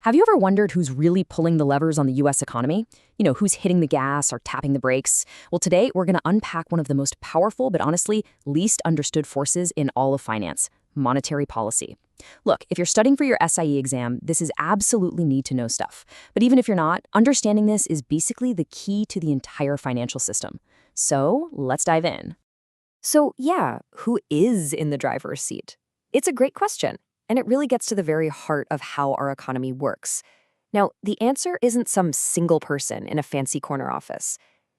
Have you ever wondered who's really pulling the levers on the US economy? Who's hitting the gas or tapping the brakes? Well, today we're going to unpack one of the most powerful but honestly least understood forces in all of finance: monetary policy. Look, if you're studying for your SIE exam, this is absolutely need-to-know stuff. But even if you're not, understanding this is basically the key to the entire financial system. So let's dive in. So yeah, who is in the driver's seat? It's a great question, and it really gets to the very heart of how our economy works. Now, the answer isn't some single person in a fancy corner office.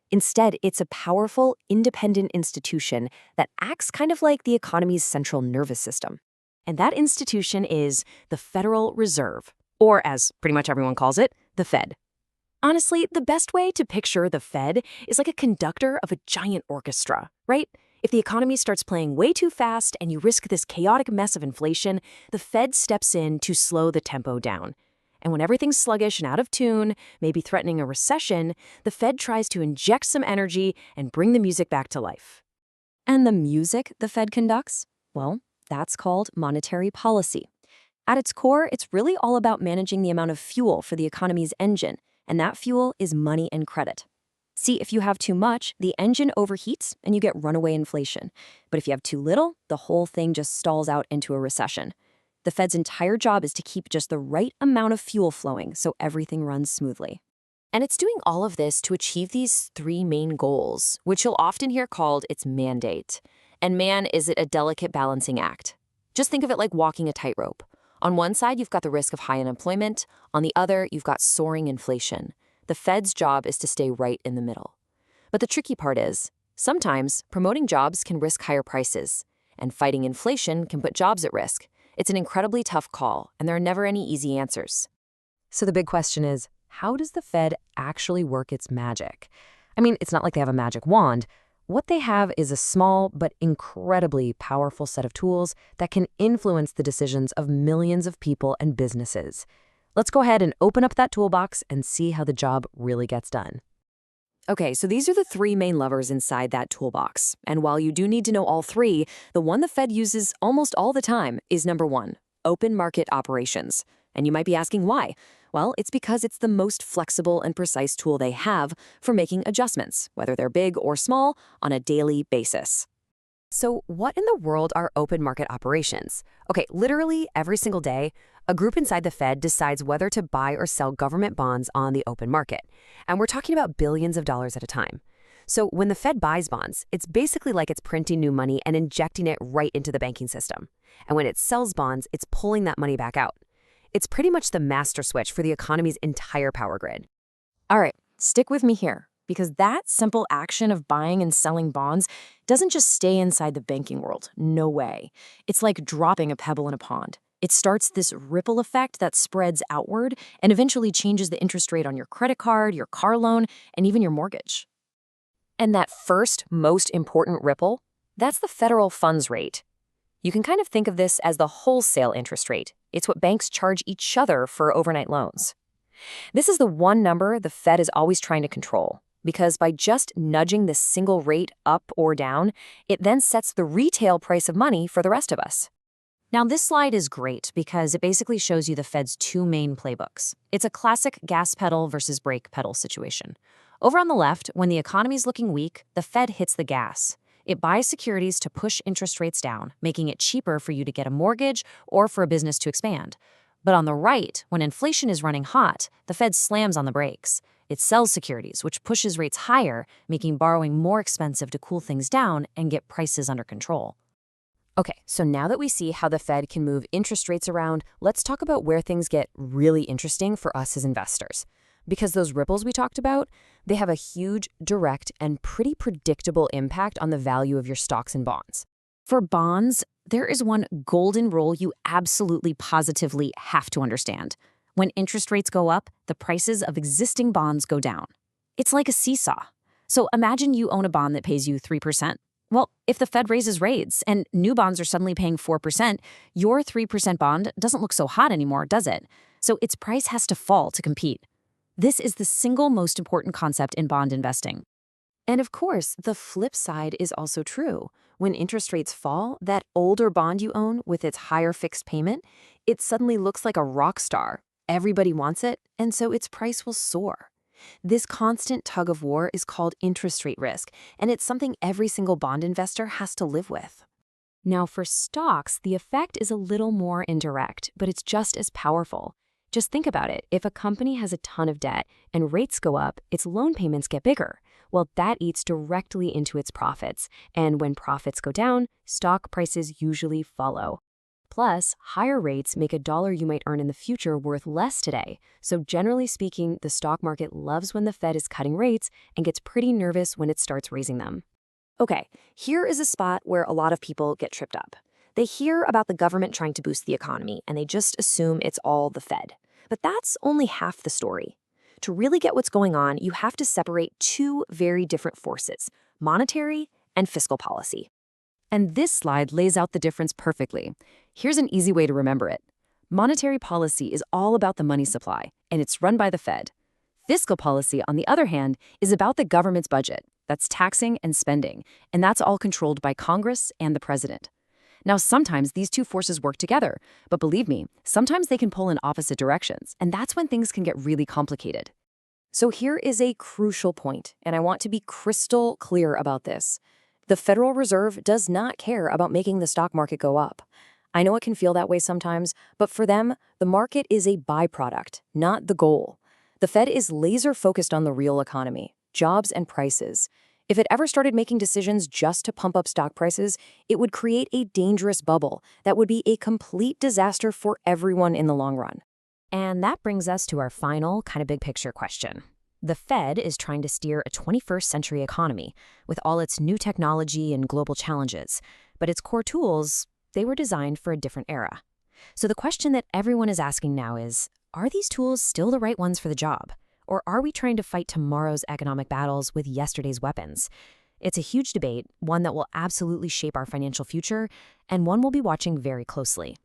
Instead, it's a powerful, independent institution that acts kind of like the economy's central nervous system. And that institution is the Federal Reserve, or as pretty much everyone calls it, the Fed. Honestly, the best way to picture the Fed is like a conductor of a giant orchestra, right? If the economy starts playing way too fast and you risk this chaotic mess of inflation, the Fed steps in to slow the tempo down. And when everything's sluggish and out of tune, maybe threatening a recession, the Fed tries to inject some energy and bring the music back to life. And the music the Fed conducts? Well, that's called monetary policy. At its core, it's really all about managing the amount of fuel for the economy's engine, and that fuel is money and credit. See, if you have too much, the engine overheats and you get runaway inflation. But if you have too little, the whole thing just stalls out into a recession. The Fed's entire job is to keep just the right amount of fuel flowing so everything runs smoothly. And it's doing all of this to achieve these three main goals, which you'll often hear called its mandate. And man, is it a delicate balancing act. Just think of it like walking a tightrope. On one side, you've got the risk of high unemployment. On the other, you've got soaring inflation. The Fed's job is to stay right in the middle. But the tricky part is, sometimes promoting jobs can risk higher prices, and fighting inflation can put jobs at risk. It's an incredibly tough call, and there are never any easy answers. So the big question is, how does the Fed actually work its magic? I mean, it's not like they have a magic wand. What they have is a small but incredibly powerful set of tools that can influence the decisions of millions of people and businesses. Let's go ahead and open up that toolbox and see how the job really gets done. Okay, so these are the three main levers inside that toolbox. And while you do need to know all three, the one the Fed uses almost all the time is number one, open market operations. And you might be asking why? Well, it's because it's the most flexible and precise tool they have for making adjustments, whether they're big or small, on a daily basis. So what in the world are open market operations? Okay, literally every single day, a group inside the Fed decides whether to buy or sell government bonds on the open market. And we're talking about billions of dollars at a time. So when the Fed buys bonds, it's basically like it's printing new money and injecting it right into the banking system. And when it sells bonds, it's pulling that money back out. It's pretty much the master switch for the economy's entire power grid. All right, stick with me here, because that simple action of buying and selling bonds doesn't just stay inside the banking world. No way. It's like dropping a pebble in a pond. It starts this ripple effect that spreads outward and eventually changes the interest rate on your credit card, your car loan, and even your mortgage. And that first, most important ripple, that's the federal funds rate. You can kind of think of this as the wholesale interest rate. It's what banks charge each other for overnight loans. This is the one number the Fed is always trying to control, because by just nudging this single rate up or down, it then sets the retail price of money for the rest of us. Now, this slide is great because it basically shows you the Fed's two main playbooks. It's a classic gas pedal versus brake pedal situation. Over on the left, when the economy's looking weak, the Fed hits the gas. It buys securities to push interest rates down, making it cheaper for you to get a mortgage or for a business to expand. But on the right, when inflation is running hot, the Fed slams on the brakes. It sells securities, which pushes rates higher, making borrowing more expensive to cool things down and get prices under control. Okay, so now that we see how the Fed can move interest rates around, let's talk about where things get really interesting for us as investors. Because those ripples we talked about, they have a huge, direct, and pretty predictable impact on the value of your stocks and bonds. For bonds, there is one golden rule you absolutely positively have to understand. When interest rates go up, the prices of existing bonds go down. It's like a seesaw. So imagine you own a bond that pays you 3%. Well, if the Fed raises rates and new bonds are suddenly paying 4%, your 3% bond doesn't look so hot anymore, does it? So its price has to fall to compete. This is the single most important concept in bond investing. And of course, the flip side is also true. When interest rates fall, that older bond you own with its higher fixed payment, it suddenly looks like a rock star. Everybody wants it, and so its price will soar. This constant tug of war is called interest rate risk, and it's something every single bond investor has to live with. Now, for stocks, the effect is a little more indirect, but it's just as powerful. Just think about it. If a company has a ton of debt and rates go up, its loan payments get bigger. Well, that eats directly into its profits. And when profits go down, stock prices usually follow. Plus, higher rates make a dollar you might earn in the future worth less today. So generally speaking, the stock market loves when the Fed is cutting rates and gets pretty nervous when it starts raising them. Okay, here is a spot where a lot of people get tripped up. They hear about the government trying to boost the economy, and they just assume it's all the Fed. But that's only half the story. To really get what's going on, you have to separate two very different forces, monetary and fiscal policy. And this slide lays out the difference perfectly. Here's an easy way to remember it. Monetary policy is all about the money supply, and it's run by the Fed. Fiscal policy, on the other hand, is about the government's budget. That's taxing and spending, and that's all controlled by Congress and the president. Now, sometimes these two forces work together, but believe me, sometimes they can pull in opposite directions, and that's when things can get really complicated. So here is a crucial point, and I want to be crystal clear about this. The Federal Reserve does not care about making the stock market go up. I know it can feel that way sometimes, but for them, the market is a byproduct, not the goal. The Fed is laser-focused on the real economy, jobs and prices. If it ever started making decisions just to pump up stock prices, it would create a dangerous bubble that would be a complete disaster for everyone in the long run. And that brings us to our final kind of big picture question. The Fed is trying to steer a 21st century economy with all its new technology and global challenges, but its core tools, they were designed for a different era. So the question that everyone is asking now is, are these tools still the right ones for the job? Or are we trying to fight tomorrow's economic battles with yesterday's weapons? It's a huge debate, one that will absolutely shape our financial future, and one we'll be watching very closely.